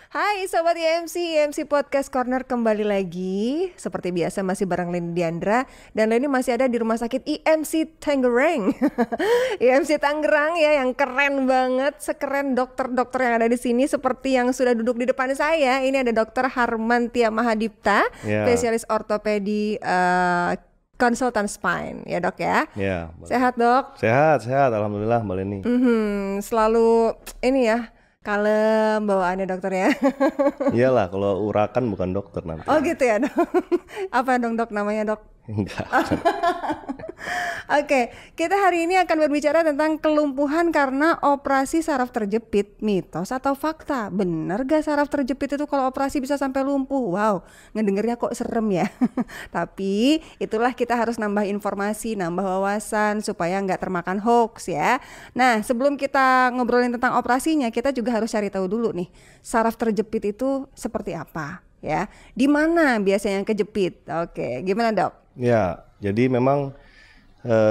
Hai Sobat IMC Podcast Corner kembali lagi. Seperti biasa masih bareng Leni Diandra. Dan Leni masih ada di Rumah Sakit IMC Tangerang. IMC Tangerang ya, yang keren banget. Sekeren dokter-dokter yang ada di sini. Seperti yang sudah duduk di depan saya. Ini ada Dokter Harmantia Mahadipta, spesialis ortopedi, konsultan spine, ya dok ya? Ya. Sehat dok? Sehat, alhamdulillah Mbak Leni. Selalu ini ya, kalem bawaannya dokter ya. Iyalah, kalau urakan bukan dokter nanti. Oh gitu ya dok. Apa dong dok namanya dok? Enggak. Oke, kita hari ini akan berbicara tentang kelumpuhan karena operasi saraf terjepit. Mitos atau fakta? Bener gak saraf terjepit itu kalau operasi bisa sampai lumpuh? Wow, ngedengernya kok serem ya. Tapi itulah kita harus nambah informasi, nambah wawasan supaya nggak termakan hoax ya. Nah, sebelum kita ngobrolin tentang operasinya, kita juga harus cari tahu dulu nih, saraf terjepit itu seperti apa ya? Di mana biasanya yang kejepit? Oke, gimana dok? Ya, jadi memang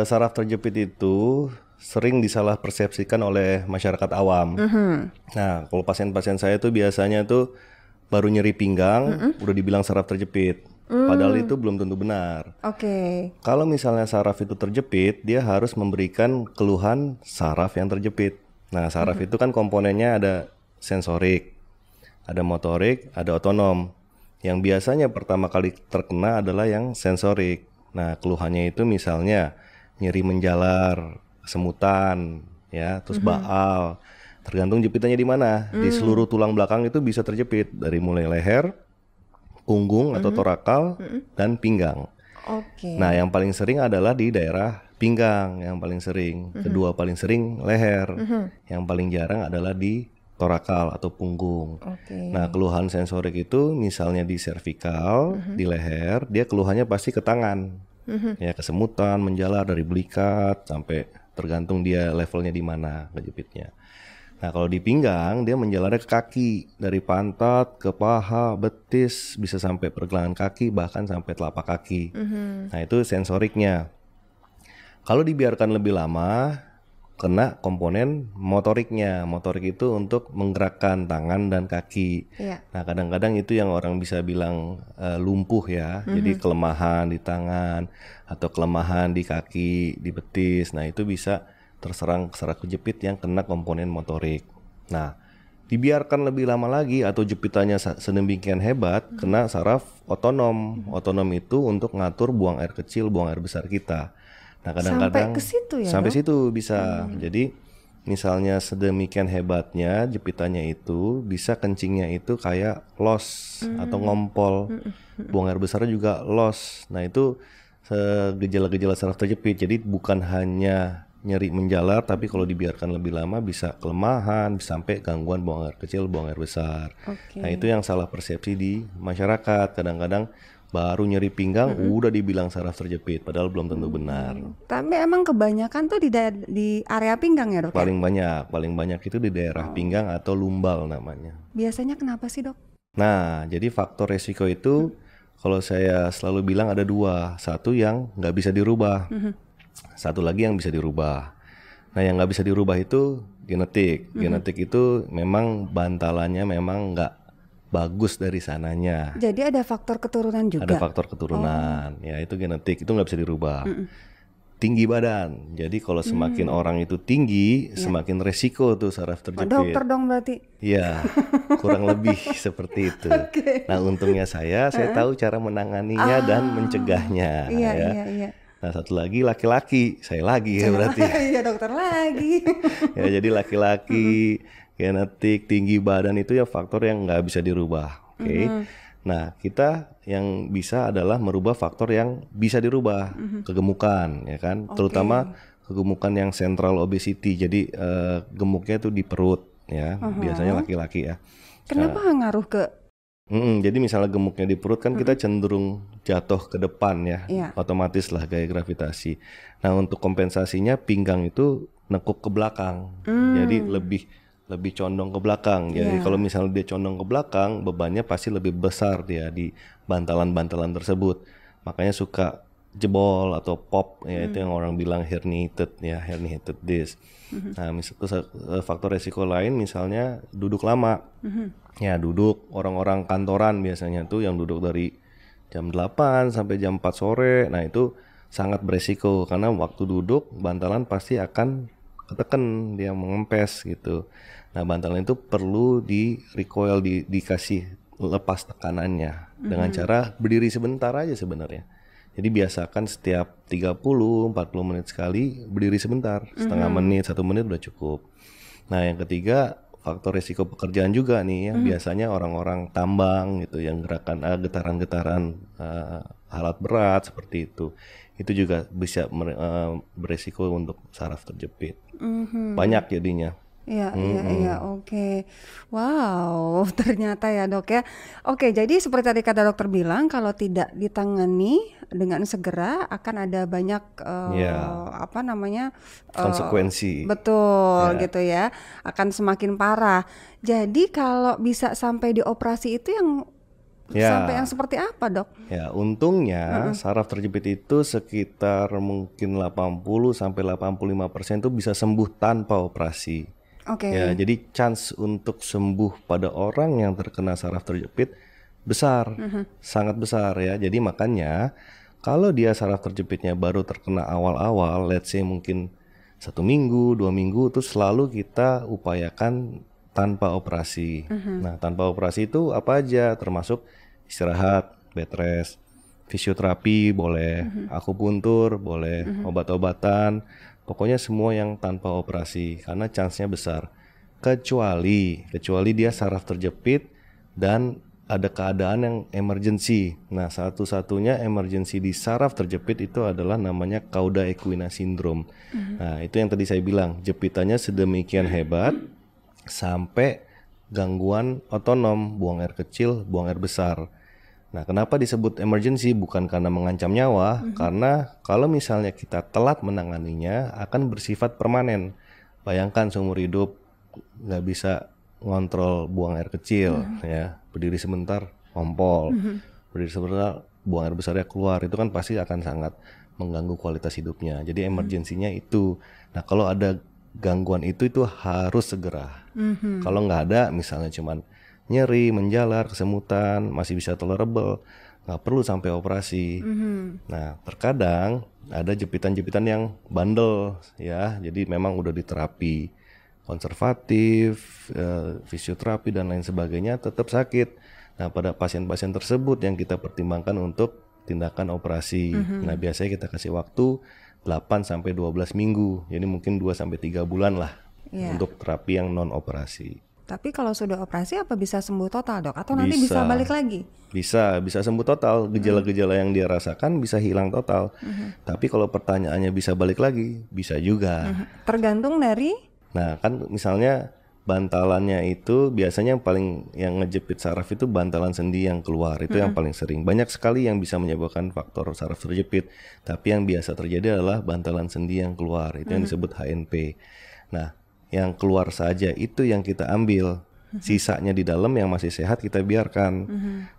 saraf terjepit itu sering disalah persepsikan oleh masyarakat awam. Nah, kalau pasien-pasien saya tuh biasanya tuh baru nyeri pinggang, udah dibilang saraf terjepit. Padahal itu belum tentu benar. Oke. Kalau misalnya saraf itu terjepit, dia harus memberikan keluhan saraf yang terjepit. Nah, saraf itu kan komponennya ada sensorik, ada motorik, ada otonom. Yang biasanya pertama kali terkena adalah yang sensorik. Nah, keluhannya itu misalnya nyeri menjalar, kesemutan, ya, terus baal. Tergantung jepitannya di mana. Di seluruh tulang belakang itu bisa terjepit dari mulai leher, punggung atau torakal, dan pinggang. Oke. Nah, yang paling sering adalah di daerah pinggang, yang paling sering. Kedua paling sering leher. Yang paling jarang adalah di torakal atau punggung. Nah, keluhan sensorik itu misalnya di servikal, di leher, dia keluhannya pasti ke tangan. Ya, kesemutan, menjalar dari belikat sampai tergantung dia levelnya di mana kejepitnya. Nah, kalau di pinggang dia menjalarnya ke kaki, dari pantat ke paha, betis, bisa sampai pergelangan kaki, bahkan sampai telapak kaki. Nah, itu sensoriknya. Kalau dibiarkan lebih lama, kena komponen motoriknya. Motorik itu untuk menggerakkan tangan dan kaki. Nah, kadang-kadang itu yang orang bisa bilang lumpuh ya. Jadi kelemahan di tangan atau kelemahan di kaki, di betis. Nah, itu bisa terserang saraf kejepit yang kena komponen motorik. Nah, dibiarkan lebih lama lagi atau jepitannya sedemikian hebat, kena saraf otonom. Otonom itu untuk ngatur buang air kecil, buang air besar kita. Nah, kadang-kadang sampai ke situ ya, sampai dok? situ bisa. Jadi misalnya sedemikian hebatnya jepitannya itu bisa kencingnya itu kayak los atau ngompol. Buang air besar juga los. Nah, itu gejala-gejala saraf terjepit. Jadi bukan hanya nyeri menjalar, tapi kalau dibiarkan lebih lama bisa kelemahan, bisa sampai gangguan buang air kecil, buang air besar. Nah, itu yang salah persepsi di masyarakat. Kadang-kadang baru nyeri pinggang udah dibilang saraf terjepit, padahal belum tentu benar. Tapi emang kebanyakan tuh di area pinggang ya dok? Paling banyak itu di daerah pinggang atau lumbal namanya. Biasanya kenapa sih dok? Nah, jadi faktor resiko itu kalau saya selalu bilang ada dua. Satu yang nggak bisa dirubah, satu lagi yang bisa dirubah. Nah, yang nggak bisa dirubah itu genetik. Genetik itu memang bantalannya memang nggak bagus dari sananya. Jadi ada faktor keturunan juga? Ada faktor keturunan, ya itu genetik, itu nggak bisa dirubah. Tinggi badan, jadi kalau semakin orang itu tinggi, semakin resiko tuh saraf terjepit. Dokter dong berarti? Iya, kurang lebih seperti itu. Nah, untungnya saya tahu cara menanganinya dan mencegahnya. Iya. Nah, satu lagi laki-laki, saya lagi ya berarti. Iya dokter lagi. Ya, jadi laki-laki, genetik, tinggi badan itu ya faktor yang nggak bisa dirubah. Oke. Nah, kita yang bisa adalah merubah faktor yang bisa dirubah, kegemukan, ya kan? Terutama kegemukan yang central obesity. Jadi gemuknya itu di perut, ya. Biasanya laki-laki ya. Kenapa ngaruh ke? Jadi misalnya gemuknya di perut kan kita cenderung jatuh ke depan ya, otomatis lah gaya gravitasi. Nah, untuk kompensasinya pinggang itu nekuk ke belakang, jadi lebih condong ke belakang. Jadi kalau misalnya dia condong ke belakang, bebannya pasti lebih besar dia di bantalan-bantalan tersebut. Makanya suka jebol atau pop, ya itu yang orang bilang herniated disc. Nah, faktor resiko lain misalnya duduk lama. Ya, duduk orang-orang kantoran biasanya tuh yang duduk dari jam 8 sampai jam 4 sore. Nah, itu sangat beresiko karena waktu duduk bantalan pasti akan ketekan, dia mengempes gitu. Nah, bantalan itu perlu di recoil, dikasih lepas tekanannya dengan cara berdiri sebentar aja sebenarnya. Jadi biasakan setiap 30-40 menit sekali berdiri sebentar, setengah menit, 1 menit udah cukup. Nah, yang ketiga faktor risiko pekerjaan juga nih ya, biasanya orang-orang tambang gitu yang gerakan getaran-getaran alat berat seperti itu juga bisa beresiko untuk saraf terjepit. Banyak jadinya. Iya, oke. Wow, ternyata ya dok ya. Oke, jadi seperti tadi kata dokter bilang, kalau tidak ditangani dengan segera akan ada banyak konsekuensi. Betul gitu ya, akan semakin parah. Jadi kalau bisa sampai dioperasi itu yang sampai yang seperti apa dok? Ya, untungnya saraf terjepit itu sekitar mungkin 80-85% itu bisa sembuh tanpa operasi. Ya, jadi chance untuk sembuh pada orang yang terkena saraf terjepit besar, sangat besar ya. Jadi makanya kalau dia saraf terjepitnya baru terkena awal-awal, let's say mungkin 1 minggu, 2 minggu, itu selalu kita upayakan tanpa operasi. Nah, tanpa operasi itu apa aja? Termasuk istirahat, bed rest, fisioterapi boleh, akupuntur boleh, obat-obatan. Pokoknya semua yang tanpa operasi karena chance-nya besar. Kecuali dia saraf terjepit dan ada keadaan yang emergency. Nah, satu-satunya emergency di saraf terjepit itu adalah namanya cauda equina syndrome. Nah, itu yang tadi saya bilang, jepitannya sedemikian hebat sampai gangguan otonom, buang air kecil, buang air besar. Nah, kenapa disebut emergency? Bukan karena mengancam nyawa, karena kalau misalnya kita telat menanganinya akan bersifat permanen. Bayangkan seumur hidup nggak bisa ngontrol buang air kecil, ya, berdiri sebentar ngompol, berdiri sebentar buang air besarnya keluar, itu kan pasti akan sangat mengganggu kualitas hidupnya. Jadi emergensinya itu. Nah, kalau ada gangguan itu harus segera. Kalau nggak ada, misalnya cuman nyeri, menjalar, kesemutan, masih bisa tolerable, nggak perlu sampai operasi. Nah, terkadang ada jepitan-jepitan yang bandel ya, jadi memang udah diterapi konservatif, fisioterapi dan lain sebagainya, tetap sakit. Nah, pada pasien-pasien tersebut yang kita pertimbangkan untuk tindakan operasi. Nah, biasanya kita kasih waktu 8-12 minggu, jadi mungkin 2-3 bulan lah untuk terapi yang non operasi. Tapi kalau sudah operasi apa bisa sembuh total dok? Atau nanti bisa balik lagi? Bisa sembuh total. Gejala-gejala yang dia rasakan bisa hilang total. Tapi kalau pertanyaannya bisa balik lagi, bisa juga. Tergantung dari? Nah, kan misalnya bantalannya itu biasanya yang ngejepit saraf itu bantalan sendi yang keluar. Itu yang paling sering. Banyak sekali yang bisa menyebabkan faktor saraf terjepit. Tapi yang biasa terjadi adalah bantalan sendi yang keluar. Itu yang disebut HNP. Nah, yang keluar saja itu yang kita ambil, sisanya di dalam yang masih sehat kita biarkan.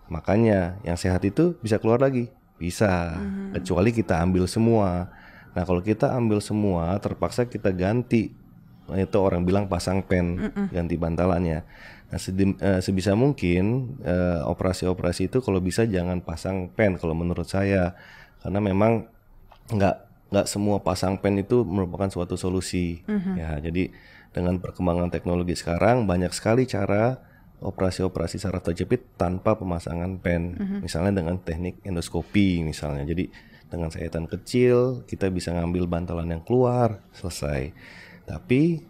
Makanya yang sehat itu bisa keluar lagi, bisa, kecuali kita ambil semua. Nah, kalau kita ambil semua, terpaksa kita ganti, itu orang bilang pasang pen, ganti bantalannya. Nah, sebisa mungkin operasi-operasi itu kalau bisa jangan pasang pen kalau menurut saya, karena memang nggak semua pasang pen itu merupakan suatu solusi. Ya, jadi dengan perkembangan teknologi sekarang banyak sekali cara operasi-operasi saraf terjepit tanpa pemasangan pen. Misalnya dengan teknik endoskopi misalnya. Jadi dengan sayatan kecil kita bisa ngambil bantalan yang keluar, selesai. Tapi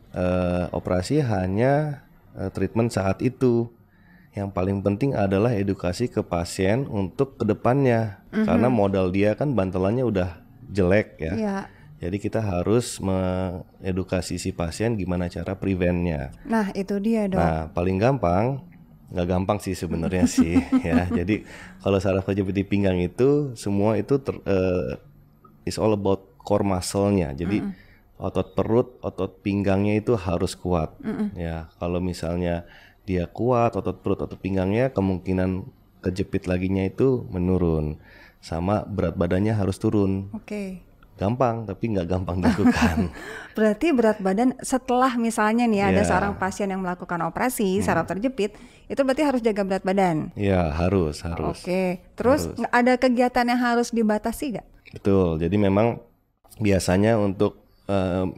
operasi hanya treatment saat itu. Yang paling penting adalah edukasi ke pasien untuk kedepannya. Karena modal dia kan bantalannya udah jelek ya. Jadi kita harus mengedukasi si pasien gimana cara preventnya. Nah, itu dia dok. Nah, paling gampang, nggak gampang sih sebenarnya sih ya. Jadi kalau saraf terjepit di pinggang itu semua itu is all about core muscle-nya. Jadi otot perut, otot pinggangnya itu harus kuat. Ya, kalau misalnya dia kuat otot perut, otot pinggangnya, kemungkinan kejepit laginya itu menurun. sama berat badannya harus turun. Oke. Gampang, tapi nggak gampang dilakukan. Berarti berat badan setelah misalnya nih ada Ya. seorang pasien yang melakukan operasi saraf terjepit, itu berarti harus jaga berat badan. Ya, harus. Oke. Terus ada kegiatan yang harus dibatasi nggak? Betul. Jadi memang biasanya untuk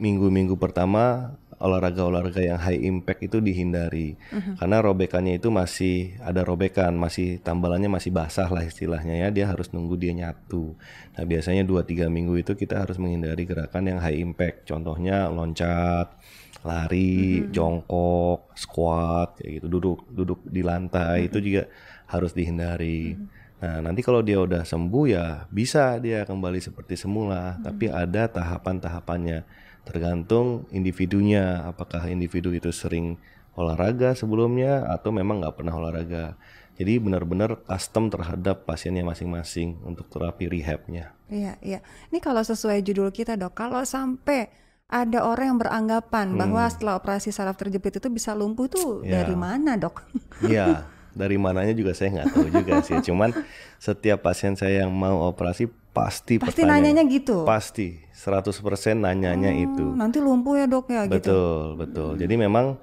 minggu-minggu pertama olahraga-olahraga yang high impact itu dihindari. Karena robekannya itu masih ada robekan, masih tambalannya masih basah lah istilahnya ya. Dia harus nunggu dia nyatu. Nah, biasanya 2-3 minggu itu kita harus menghindari gerakan yang high impact. Contohnya loncat, lari, jongkok, squat kayak gitu. Duduk di lantai itu juga harus dihindari. Nah, nanti kalau dia udah sembuh ya bisa dia kembali seperti semula, tapi ada tahapan-tahapannya. Tergantung individunya, apakah individu itu sering olahraga sebelumnya atau memang nggak pernah olahraga. Jadi benar-benar custom terhadap pasiennya masing-masing untuk terapi rehabnya. Iya, iya. Ini kalau sesuai judul kita, Dok, kalau sampai ada orang yang beranggapan bahwa setelah operasi saraf terjepit itu bisa lumpuh tuh dari mana, Dok? Iya, dari mananya juga saya nggak tahu juga sih. Cuman setiap pasien saya yang mau operasi pasti nanyanya gitu? Pasti, 100% nanyanya itu. Nanti lumpuh ya, Dok, ya gitu? Betul. Jadi memang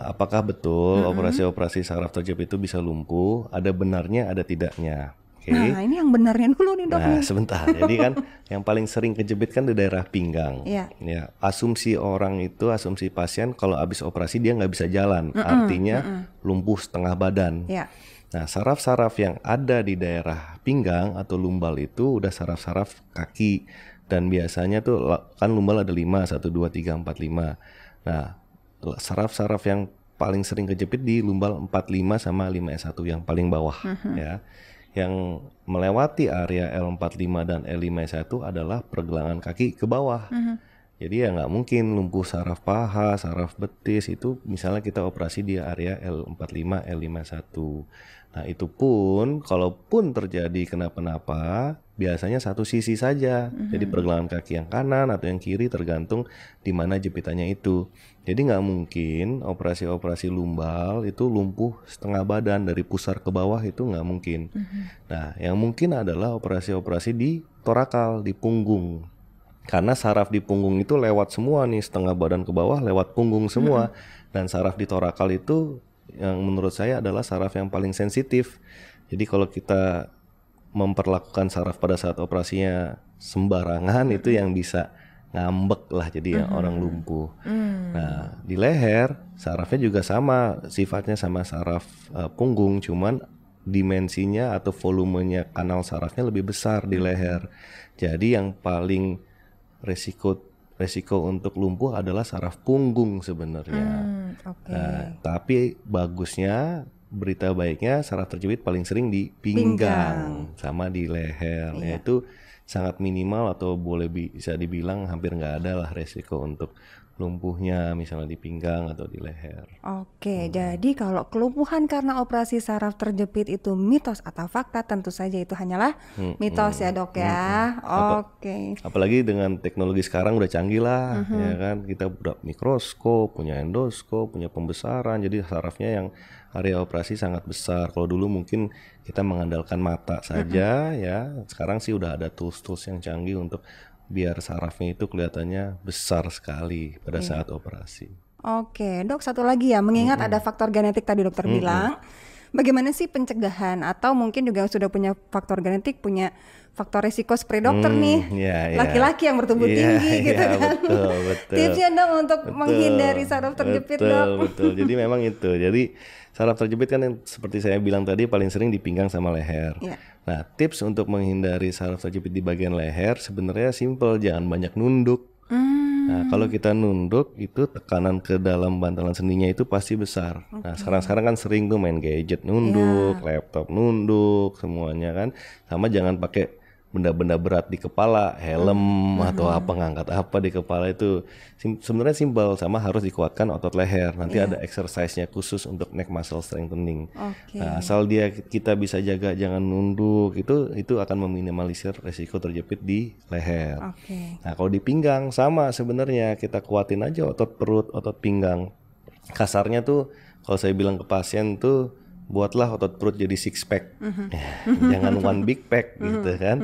apakah betul operasi-operasi saraf terjepit itu bisa lumpuh? Ada benarnya, ada tidaknya. Oke. Nah, ini yang benarnya dulu nih, Dok. Nah, sebentar. Jadi kan yang paling sering kejepit kan di daerah pinggang. Iya. Ya, asumsi pasien kalau habis operasi dia nggak bisa jalan. Artinya lumpuh setengah badan. Iya. Nah, saraf-saraf yang ada di daerah pinggang atau lumbal itu udah saraf-saraf kaki. Dan biasanya tuh kan lumbal ada 5, 1, 2, 3, 4, 5. Nah, saraf-saraf yang paling sering kejepit di lumbal 45 sama 5S1 yang paling bawah ya. Yang melewati area L45 dan L5S1 adalah pergelangan kaki ke bawah. Jadi ya nggak mungkin lumpuh saraf paha, saraf betis itu misalnya kita operasi di area L45, L51. Nah itu pun kalaupun terjadi kenapa-napa biasanya satu sisi saja. Jadi pergelangan kaki yang kanan atau yang kiri tergantung di mana jepitannya itu. Jadi nggak mungkin operasi-operasi lumbal itu lumpuh setengah badan dari pusar ke bawah itu nggak mungkin. Nah yang mungkin adalah operasi-operasi di torakal, di punggung. Karena saraf di punggung itu lewat semua nih, setengah badan ke bawah lewat punggung semua. Dan saraf di torakal itu yang menurut saya adalah saraf yang paling sensitif. Jadi kalau kita memperlakukan saraf pada saat operasinya sembarangan itu yang bisa ngambek lah jadi ya orang lumpuh. Nah di leher sarafnya juga sama, sifatnya sama saraf punggung, cuman dimensinya atau volumenya kanal sarafnya lebih besar di leher. Jadi yang paling resiko untuk lumpuh adalah saraf punggung sebenarnya. Nah, tapi bagusnya berita baiknya saraf terjepit paling sering di pinggang sama di leher. Yaitu sangat minimal atau bisa dibilang hampir nggak ada lah resiko untuk lumpuhnya misalnya di pinggang atau di leher. Oke, jadi kalau kelumpuhan karena operasi saraf terjepit itu mitos atau fakta, tentu saja itu hanyalah mitos ya, Dok ya. Oke. Apalagi dengan teknologi sekarang udah canggih lah, ya kan. Kita udah mikroskop, punya endoskop, punya pembesaran. Jadi sarafnya yang area operasi sangat besar. Kalau dulu mungkin kita mengandalkan mata saja, ya. Sekarang sih udah ada tools-tools yang canggih untuk biar sarafnya itu kelihatannya besar sekali pada saat operasi. Oke, Dok, satu lagi ya, mengingat ada faktor genetik tadi dokter bilang, bagaimana sih pencegahan atau mungkin juga sudah punya faktor genetik, punya faktor risiko seperti dokter nih, laki-laki yang bertubuh tinggi gitu kan. Betul. Tipsnya dong untuk menghindari saraf terjepit, Dok. Betul. Jadi memang itu. Jadi saraf terjepit kan yang seperti saya bilang tadi paling sering di pinggang sama leher. Nah, tips untuk menghindari saraf terjepit di bagian leher sebenarnya simple, jangan banyak nunduk. Nah, kalau kita nunduk itu tekanan ke dalam bantalan sendinya itu pasti besar. Nah, sekarang kan sering tuh main gadget nunduk, laptop nunduk, semuanya kan. Sama jangan pakai benda-benda berat di kepala, helm atau apa, ngangkat apa di kepala itu sebenarnya simpel, sama harus dikuatkan otot leher. Nanti ada exercise-nya khusus untuk neck muscle strengthening. Nah, asal kita bisa jaga jangan nunduk, itu akan meminimalisir resiko terjepit di leher. Nah, kalau di pinggang sama sebenarnya, kita kuatin aja otot perut, otot pinggang. Kasarnya tuh kalau saya bilang ke pasien tuh buatlah otot perut jadi six pack, jangan one big pack gitu kan.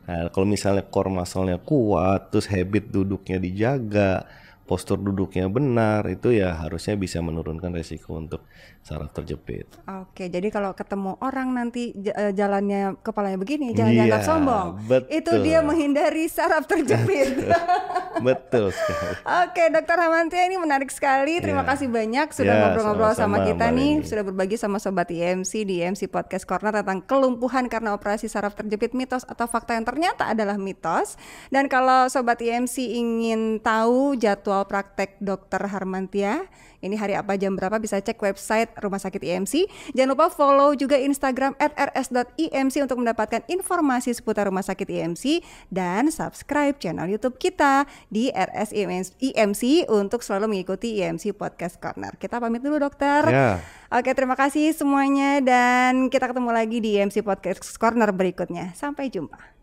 Nah kalau misalnya core muscle-nya kuat, terus habit duduknya dijaga, postur duduknya benar, itu ya harusnya bisa menurunkan resiko untuk saraf terjepit. Oke, jadi kalau ketemu orang nanti jalannya kepalanya begini, jangan dianggap sombong. Betul. Itu dia menghindari saraf terjepit. Betul sekali. Oke, Dokter Harmantia, ini menarik sekali. Terima kasih banyak sudah ngobrol-ngobrol sama kita nih, sudah berbagi sama Sobat IMC di IMC Podcast Corner tentang kelumpuhan karena operasi saraf terjepit, mitos atau fakta yang ternyata adalah mitos. Dan kalau Sobat IMC ingin tahu jadwal praktek Dokter Harmantia, ini hari apa jam berapa, bisa cek website Rumah Sakit IMC. Jangan lupa follow juga Instagram @rs.imc untuk mendapatkan informasi seputar Rumah Sakit IMC, dan subscribe channel YouTube kita di RS IMC untuk selalu mengikuti IMC Podcast Corner. Kita pamit dulu dokter. Oke, terima kasih semuanya dan kita ketemu lagi di IMC Podcast Corner berikutnya. Sampai jumpa.